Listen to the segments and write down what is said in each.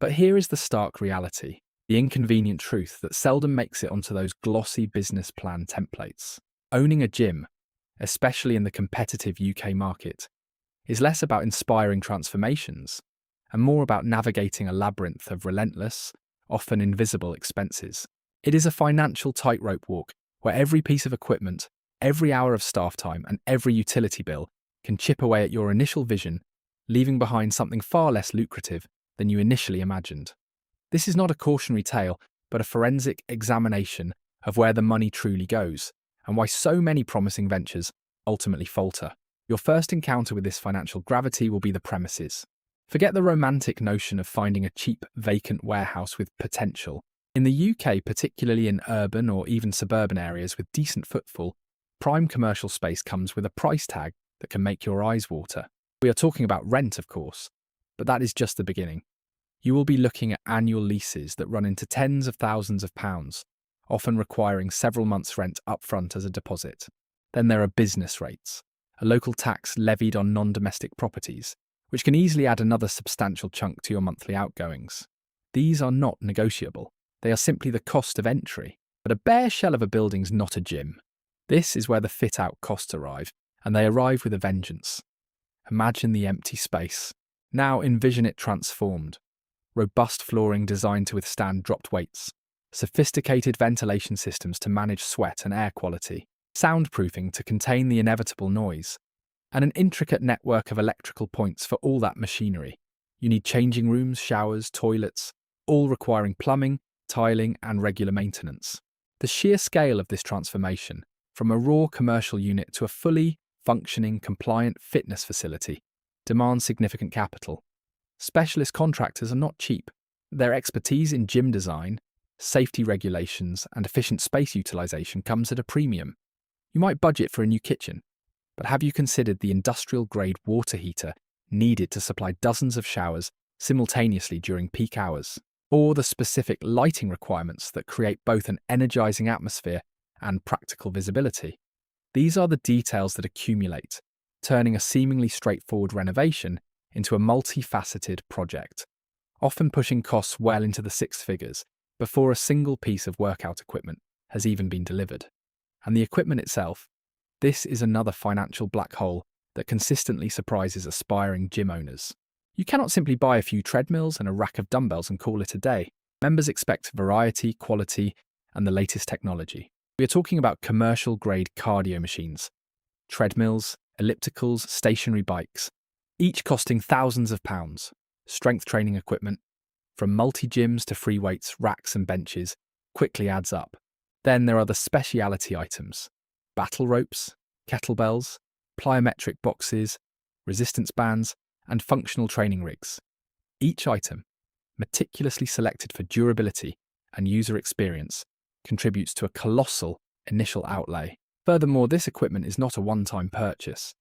But here is the stark reality, the inconvenient truth that seldom makes it onto those glossy business plan templates. Owning a gym, especially in the competitive UK market, is less about inspiring transformations and more about navigating a labyrinth of relentless, often invisible expenses. It is a financial tightrope walk where every piece of equipment, every hour of staff time, and every utility bill can chip away at your initial vision, leaving behind something far less lucrative than you initially imagined. This is not a cautionary tale, but a forensic examination of where the money truly goes, and why so many promising ventures ultimately falter. Your first encounter with this financial gravity will be the premises. Forget the romantic notion of finding a cheap, vacant warehouse with potential. In the UK, particularly in urban or even suburban areas with decent footfall, prime commercial space comes with a price tag that can make your eyes water. We are talking about rent, of course, but that is just the beginning. You will be looking at annual leases that run into tens of thousands of pounds, often requiring several months' rent upfront as a deposit. Then there are business rates, a local tax levied on non-domestic properties, which can easily add another substantial chunk to your monthly outgoings. These are not negotiable. They are simply the cost of entry. But a bare shell of a building's not a gym. This is where the fit-out costs arrive, and they arrive with a vengeance. Imagine the empty space. Now envision it transformed. Robust flooring designed to withstand dropped weights, sophisticated ventilation systems to manage sweat and air quality, soundproofing to contain the inevitable noise, and an intricate network of electrical points for all that machinery. You need changing rooms, showers, toilets, all requiring plumbing, tiling, and regular maintenance. The sheer scale of this transformation, from a raw commercial unit to a fully functioning, compliant fitness facility, demands significant capital. Specialist contractors are not cheap. Their expertise in gym design, safety regulations, and efficient space utilization comes at a premium. You might budget for a new kitchen, but have you considered the industrial-grade water heater needed to supply dozens of showers simultaneously during peak hours? Or the specific lighting requirements that create both an energizing atmosphere and practical visibility? These are the details that accumulate, turning a seemingly straightforward renovation into a multifaceted project, often pushing costs well into the six figures before a single piece of workout equipment has even been delivered. And the equipment itself, this is another financial black hole that consistently surprises aspiring gym owners. You cannot simply buy a few treadmills and a rack of dumbbells and call it a day. Members expect variety, quality, and the latest technology. We are talking about commercial-grade cardio machines, treadmills, ellipticals, stationary bikes, each costing thousands of pounds. Strength training equipment, from multi-gyms to free weights, racks and benches, quickly adds up. Then there are the speciality items: battle ropes, kettlebells, plyometric boxes, resistance bands, and functional training rigs. Each item, meticulously selected for durability and user experience, contributes to a colossal initial outlay. Furthermore, this equipment is not a one-time purchase.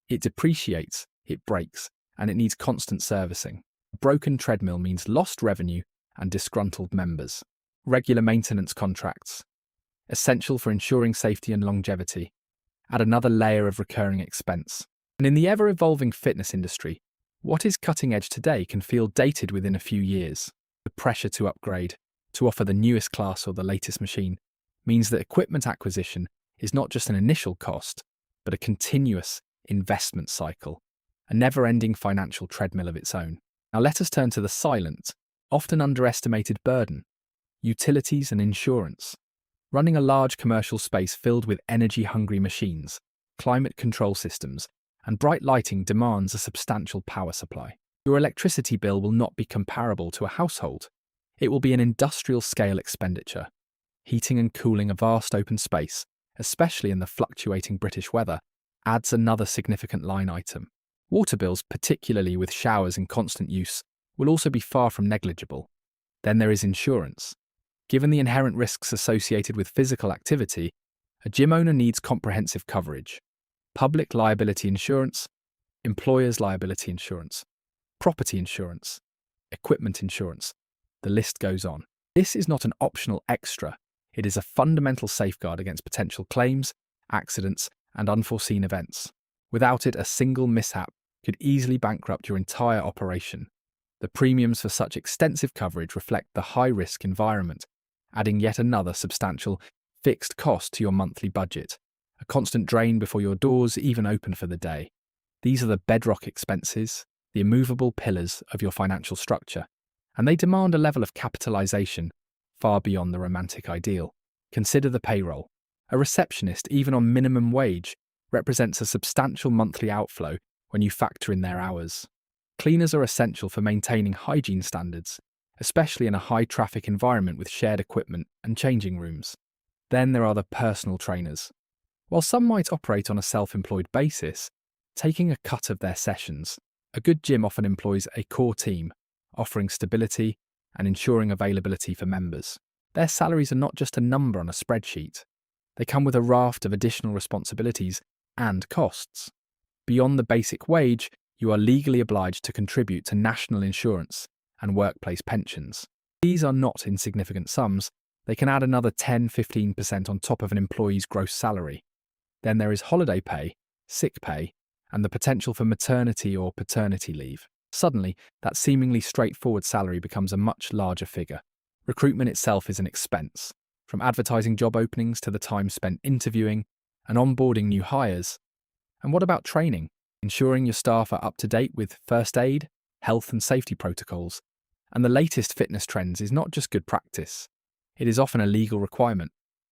It depreciates, it breaks, and it needs constant servicing. A broken treadmill means lost revenue and disgruntled members. Regular maintenance contracts, essential for ensuring safety and longevity, add another layer of recurring expense. And in the ever-evolving fitness industry, what is cutting edge today can feel dated within a few years. The pressure to upgrade, to offer the newest class or the latest machine, means that equipment acquisition is not just an initial cost, but a continuous investment cycle, a never-ending financial treadmill of its own. Now let us turn to the silent, often underestimated burden: utilities and insurance. Running a large commercial space filled with energy-hungry machines, climate control systems, and bright lighting demands a substantial power supply. Your electricity bill will not be comparable to a household. It will be an industrial-scale expenditure. Heating and cooling a vast open space, especially in the fluctuating British weather, adds another significant line item. Water bills, particularly with showers in constant use, will also be far from negligible. Then there is insurance. Given the inherent risks associated with physical activity, a gym owner needs comprehensive coverage. Public liability insurance, employer's liability insurance, property insurance, equipment insurance. The list goes on. This is not an optional extra. It is a fundamental safeguard against potential claims, accidents, and unforeseen events. Without it, a single mishap could easily bankrupt your entire operation. The premiums for such extensive coverage reflect the high-risk environment, adding yet another substantial fixed cost to your monthly budget, a constant drain before your doors even open for the day. These are the bedrock expenses, the immovable pillars of your financial structure, and they demand a level of capitalization far beyond the romantic ideal. Consider the payroll. A receptionist, even on minimum wage, represents a substantial monthly outflow when you factor in their hours. Cleaners are essential for maintaining hygiene standards, especially in a high-traffic environment with shared equipment and changing rooms. Then there are the personal trainers. While some might operate on a self-employed basis, taking a cut of their sessions, a good gym often employs a core team, offering stability and ensuring availability for members. Their salaries are not just a number on a spreadsheet. They come with a raft of additional responsibilities and costs. Beyond the basic wage, you are legally obliged to contribute to national insurance and workplace pensions. These are not insignificant sums. They can add another 10-15% on top of an employee's gross salary. Then there is holiday pay, sick pay, and the potential for maternity or paternity leave. Suddenly, that seemingly straightforward salary becomes a much larger figure. Recruitment itself is an expense, from advertising job openings to the time spent interviewing and onboarding new hires. And what about training? Ensuring your staff are up to date with first aid, health and safety protocols, and the latest fitness trends is not just good practice. It is often a legal requirement,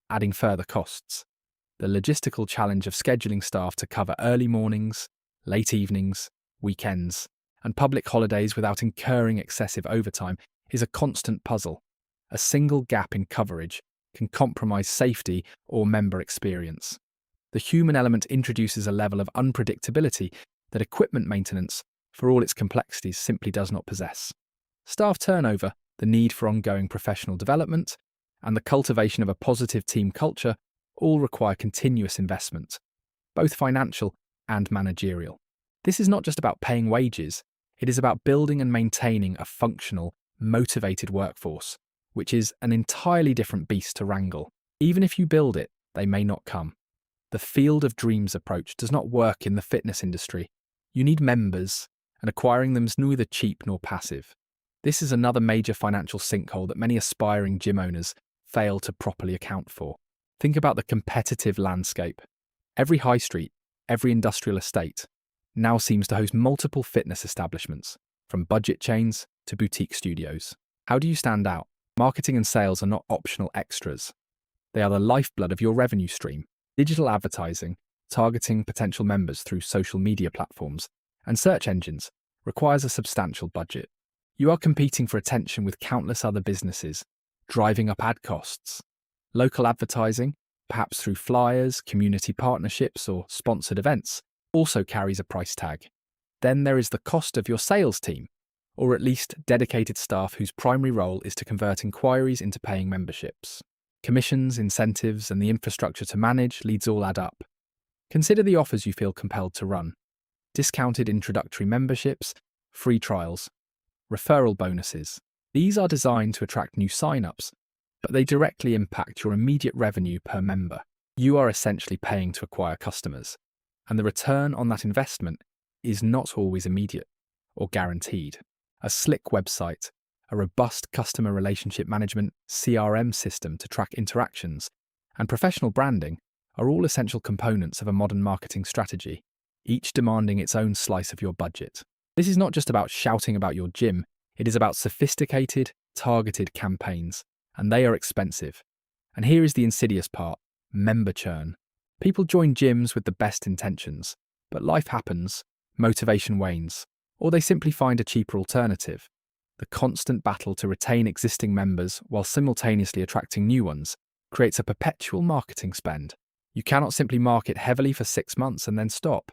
adding further costs. The logistical challenge of scheduling staff to cover early mornings, late evenings, weekends, and public holidays without incurring excessive overtime is a constant puzzle. A single gap in coverage can compromise safety or member experience. The human element introduces a level of unpredictability that equipment maintenance, for all its complexities, simply does not possess. Staff turnover, the need for ongoing professional development, and the cultivation of a positive team culture all require continuous investment, both financial and managerial. This is not just about paying wages, it is about building and maintaining a functional, motivated workforce, which is an entirely different beast to wrangle. Even if you build it, they may not come. The field of dreams approach does not work in the fitness industry. You need members, and acquiring them is neither cheap nor passive. This is another major financial sinkhole that many aspiring gym owners fail to properly account for. Think about the competitive landscape. Every high street, every industrial estate, now seems to host multiple fitness establishments, from budget chains to boutique studios. How do you stand out? Marketing and sales are not optional extras. They are the lifeblood of your revenue stream. Digital advertising, targeting potential members through social media platforms, and search engines requires a substantial budget. You are competing for attention with countless other businesses, driving up ad costs. Local advertising, perhaps through flyers, community partnerships, or sponsored events, also carries a price tag. Then there is the cost of your sales team, or at least dedicated staff whose primary role is to convert inquiries into paying memberships. Commissions, incentives, and the infrastructure to manage leads all add up. Consider the offers you feel compelled to run. Discounted introductory memberships, free trials, referral bonuses. These are designed to attract new sign-ups, but they directly impact your immediate revenue per member. You are essentially paying to acquire customers, and the return on that investment is not always immediate or guaranteed. A slick website, a robust customer relationship management (CRM) system to track interactions, and professional branding are all essential components of a modern marketing strategy, each demanding its own slice of your budget. This is not just about shouting about your gym, it is about sophisticated, targeted campaigns, and they are expensive. And here is the insidious part: member churn. People join gyms with the best intentions, but life happens, motivation wanes, or they simply find a cheaper alternative. The constant battle to retain existing members while simultaneously attracting new ones creates a perpetual marketing spend. You cannot simply market heavily for 6 months and then stop.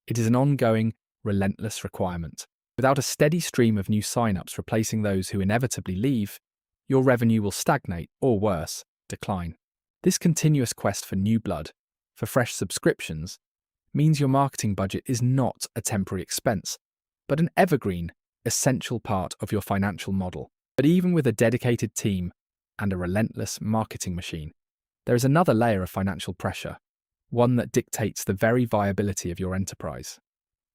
It is an ongoing, relentless requirement. Without a steady stream of new sign-ups replacing those who inevitably leave, your revenue will stagnate or worse, decline. This continuous quest for new blood, for fresh subscriptions, means your marketing budget is not a temporary expense, but an evergreen, essential part of your financial model. But even with a dedicated team and a relentless marketing machine, there is another layer of financial pressure, one that dictates the very viability of your enterprise.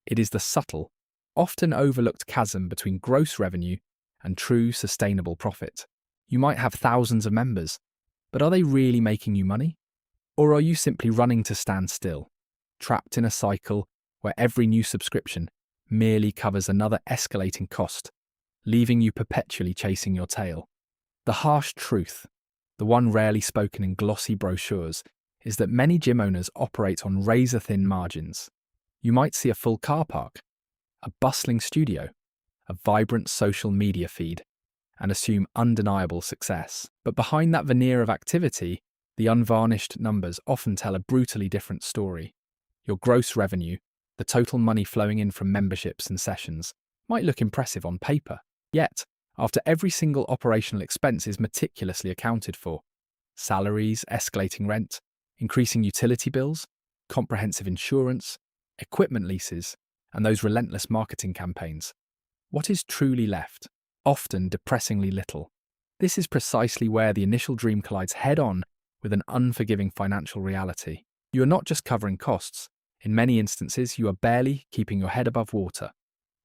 It is the subtle, often overlooked chasm between gross revenue and true sustainable profit. You might have thousands of members, but are they really making you money? Or are you simply running to stand still, trapped in a cycle where every new subscription merely covers another escalating cost, leaving you perpetually chasing your tail? The harsh truth, the one rarely spoken in glossy brochures, is that many gym owners operate on razor-thin margins. You might see a full car park, a bustling studio, a vibrant social media feed, and assume undeniable success. But behind that veneer of activity, the unvarnished numbers often tell a brutally different story. Your gross revenue, the total money flowing in from memberships and sessions, might look impressive on paper. Yet, after every single operational expense is meticulously accounted for, salaries, escalating rent, increasing utility bills, comprehensive insurance, equipment leases, and those relentless marketing campaigns, what is truly left? Often depressingly little. This is precisely where the initial dream collides head-on with an unforgiving financial reality. You are not just covering costs. In many instances, you are barely keeping your head above water.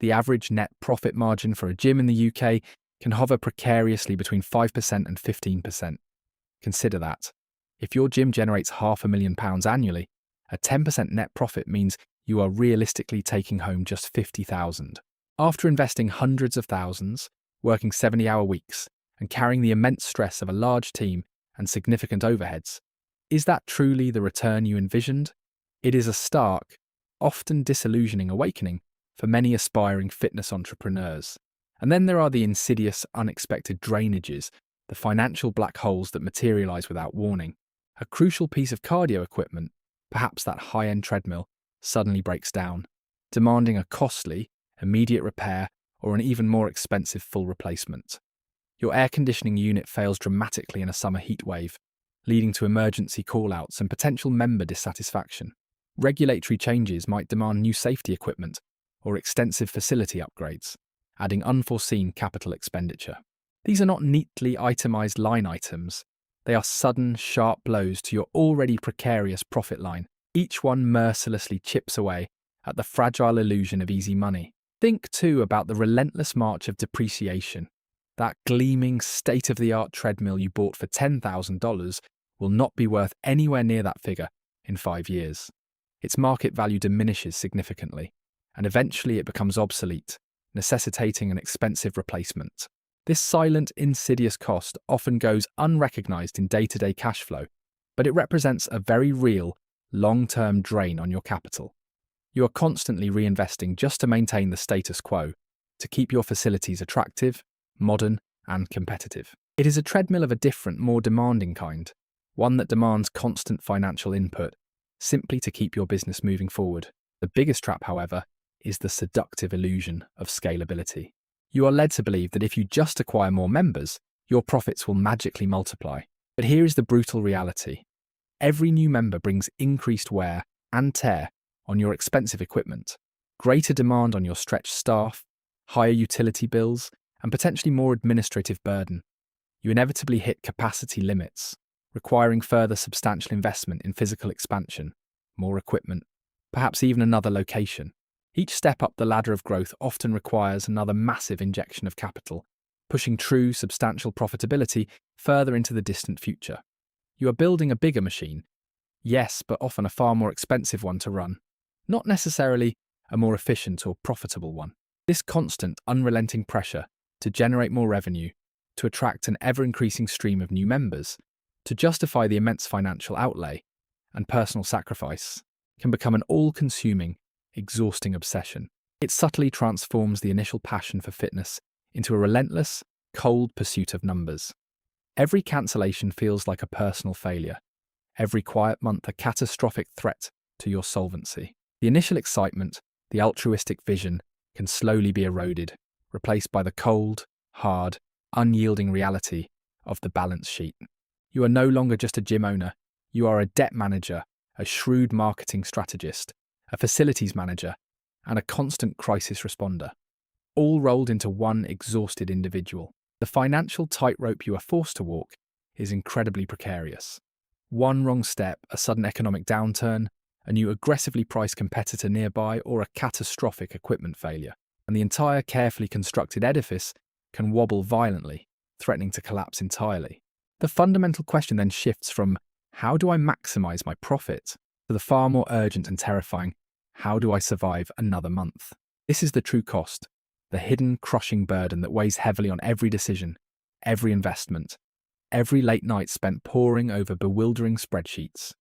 The average net profit margin for a gym in the UK can hover precariously between 5% and 15%. Consider that. If your gym generates £500,000 annually, a 10% net profit means you are realistically taking home just £50,000. After investing hundreds of thousands, working 70-hour weeks, and carrying the immense stress of a large team and significant overheads, is that truly the return you envisioned? It is a stark, often disillusioning awakening for many aspiring fitness entrepreneurs. And then there are the insidious, unexpected drainages, the financial black holes that materialize without warning. A crucial piece of cardio equipment, perhaps that high-end treadmill, suddenly breaks down, demanding a costly, immediate repair or an even more expensive full replacement. Your air conditioning unit fails dramatically in a summer heat wave, leading to emergency call-outs and potential member dissatisfaction. Regulatory changes might demand new safety equipment or extensive facility upgrades, adding unforeseen capital expenditure. These are not neatly itemized line items. They are sudden, sharp blows to your already precarious profit line. Each one mercilessly chips away at the fragile illusion of easy money. Think, too, about the relentless march of depreciation. That gleaming, state-of-the-art treadmill you bought for $10,000 will not be worth anywhere near that figure in 5 years. Its market value diminishes significantly, and eventually it becomes obsolete, necessitating an expensive replacement. This silent, insidious cost often goes unrecognized in day-to-day cash flow, but it represents a very real, long-term drain on your capital. You are constantly reinvesting just to maintain the status quo, to keep your facilities attractive, modern, and competitive. It is a treadmill of a different, more demanding kind, one that demands constant financial input, simply to keep your business moving forward. The biggest trap, however, is the seductive illusion of scalability. You are led to believe that if you just acquire more members, your profits will magically multiply. But here is the brutal reality. Every new member brings increased wear and tear on your expensive equipment, greater demand on your stretched staff, higher utility bills, and potentially more administrative burden. You inevitably hit capacity limits, requiring further substantial investment in physical expansion, more equipment, perhaps even another location. Each step up the ladder of growth often requires another massive injection of capital, pushing true, substantial profitability further into the distant future. You are building a bigger machine, yes, but often a far more expensive one to run, not necessarily a more efficient or profitable one. This constant, unrelenting pressure to generate more revenue, to attract an ever-increasing stream of new members, to justify the immense financial outlay and personal sacrifice, can become an all-consuming, exhausting obsession. It subtly transforms the initial passion for fitness into a relentless, cold pursuit of numbers. Every cancellation feels like a personal failure, every quiet month a catastrophic threat to your solvency. The initial excitement, the altruistic vision, can slowly be eroded, replaced by the cold, hard, unyielding reality of the balance sheet. You are no longer just a gym owner, you are a debt manager, a shrewd marketing strategist, a facilities manager, and a constant crisis responder, all rolled into one exhausted individual. The financial tightrope you are forced to walk is incredibly precarious. One wrong step, a sudden economic downturn, a new aggressively priced competitor nearby, or a catastrophic equipment failure, and the entire carefully constructed edifice can wobble violently, threatening to collapse entirely. The fundamental question then shifts from how do I maximize my profit to the far more urgent and terrifying how do I survive another month? This is the true cost, the hidden crushing burden that weighs heavily on every decision, every investment, every late night spent poring over bewildering spreadsheets.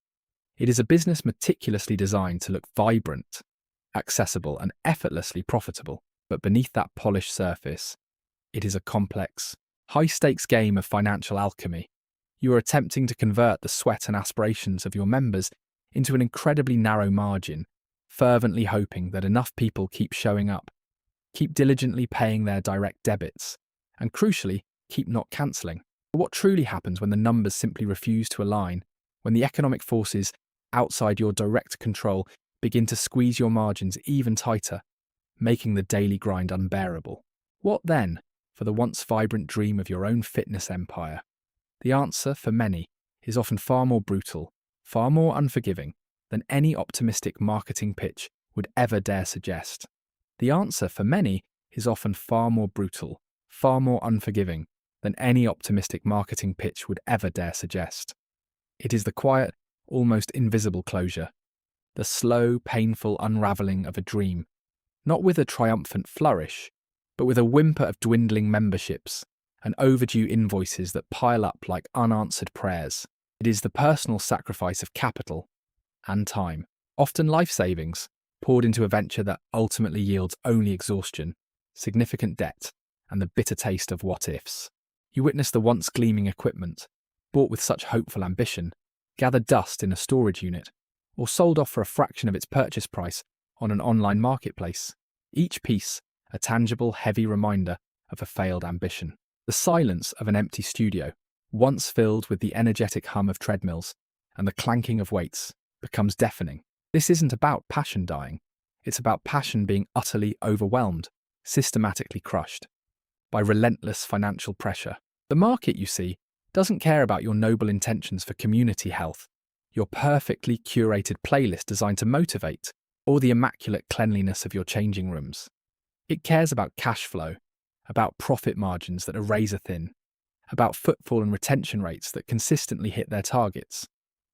It is a business meticulously designed to look vibrant, accessible, and effortlessly profitable. But beneath that polished surface, it is a complex, high-stakes game of financial alchemy. You are attempting to convert the sweat and aspirations of your members into an incredibly narrow margin, fervently hoping that enough people keep showing up, keep diligently paying their direct debits, and crucially, keep not cancelling. But what truly happens when the numbers simply refuse to align, when the economic forces outside your direct control begin to squeeze your margins even tighter, making the daily grind unbearable? What then for the once vibrant dream of your own fitness empire? The answer, for many, is often far more brutal, far more unforgiving than any optimistic marketing pitch would ever dare suggest. The answer, for many, is often far more brutal, far more unforgiving than any optimistic marketing pitch would ever dare suggest. It is the quiet, almost invisible closure, the slow, painful unravelling of a dream, not with a triumphant flourish, but with a whimper of dwindling memberships and overdue invoices that pile up like unanswered prayers. It is the personal sacrifice of capital and time, often life savings, poured into a venture that ultimately yields only exhaustion, significant debt, and the bitter taste of what-ifs. You witness the once gleaming equipment, bought with such hopeful ambition, gather dust in a storage unit, or sold off for a fraction of its purchase price on an online marketplace, each piece a tangible, heavy reminder of a failed ambition. The silence of an empty studio, once filled with the energetic hum of treadmills and the clanking of weights, becomes deafening. This isn't about passion dying. It's about passion being utterly overwhelmed, systematically crushed by relentless financial pressure. The market, you see, doesn't care about your noble intentions for community health, your perfectly curated playlist designed to motivate, or the immaculate cleanliness of your changing rooms. It cares about cash flow, about profit margins that are razor thin, about footfall and retention rates that consistently hit their targets,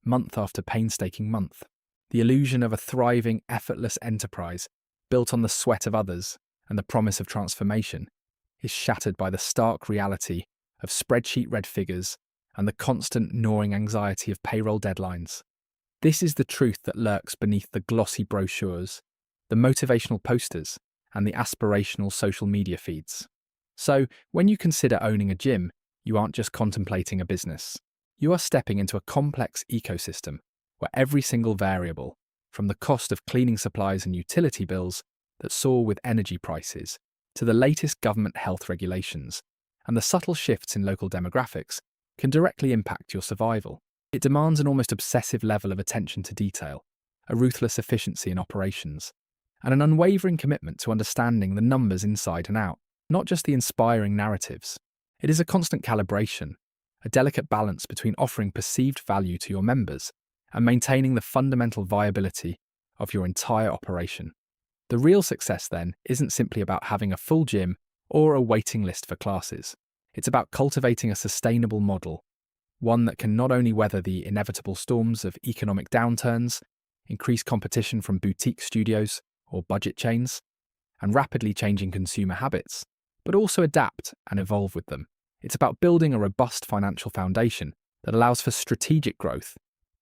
month after painstaking month. The illusion of a thriving, effortless enterprise built on the sweat of others and the promise of transformation is shattered by the stark reality of spreadsheet red figures and the constant gnawing anxiety of payroll deadlines. This is the truth that lurks beneath the glossy brochures, the motivational posters, and the aspirational social media feeds. So, when you consider owning a gym, you aren't just contemplating a business. You are stepping into a complex ecosystem where every single variable, from the cost of cleaning supplies and utility bills that soar with energy prices, to the latest government health regulations, and the subtle shifts in local demographics, can directly impact your survival. It demands an almost obsessive level of attention to detail, a ruthless efficiency in operations, and an unwavering commitment to understanding the numbers inside and out, not just the inspiring narratives. It is a constant calibration, a delicate balance between offering perceived value to your members and maintaining the fundamental viability of your entire operation. The real success, then, isn't simply about having a full gym or a waiting list for classes. It's about cultivating a sustainable model, one that can not only weather the inevitable storms of economic downturns, increased competition from boutique studios or budget chains, and rapidly changing consumer habits, but also adapt and evolve with them. It's about building a robust financial foundation that allows for strategic growth,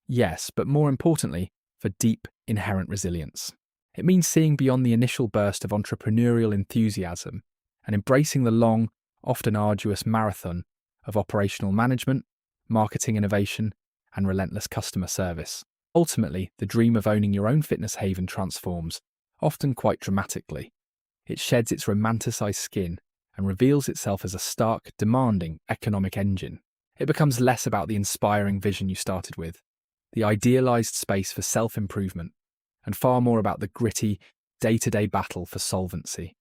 yes, but more importantly, for deep, inherent resilience. It means seeing beyond the initial burst of entrepreneurial enthusiasm and embracing the long, often arduous marathon of operational management, marketing innovation, and relentless customer service. Ultimately, the dream of owning your own fitness haven transforms, often quite dramatically. It sheds its romanticized skin and reveals itself as a stark, demanding economic engine. It becomes less about the inspiring vision you started with, the idealized space for self-improvement, and far more about the gritty, day-to-day battle for solvency,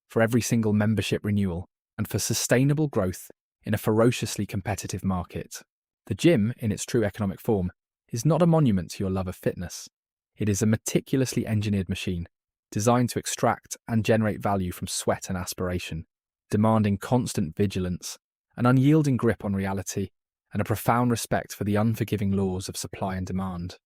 for every single membership renewal, and for sustainable growth in a ferociously competitive market. The gym, in its true economic form, is not a monument to your love of fitness. It is a meticulously engineered machine, designed to extract and generate value from sweat and aspiration, demanding constant vigilance, an unyielding grip on reality, and a profound respect for the unforgiving laws of supply and demand.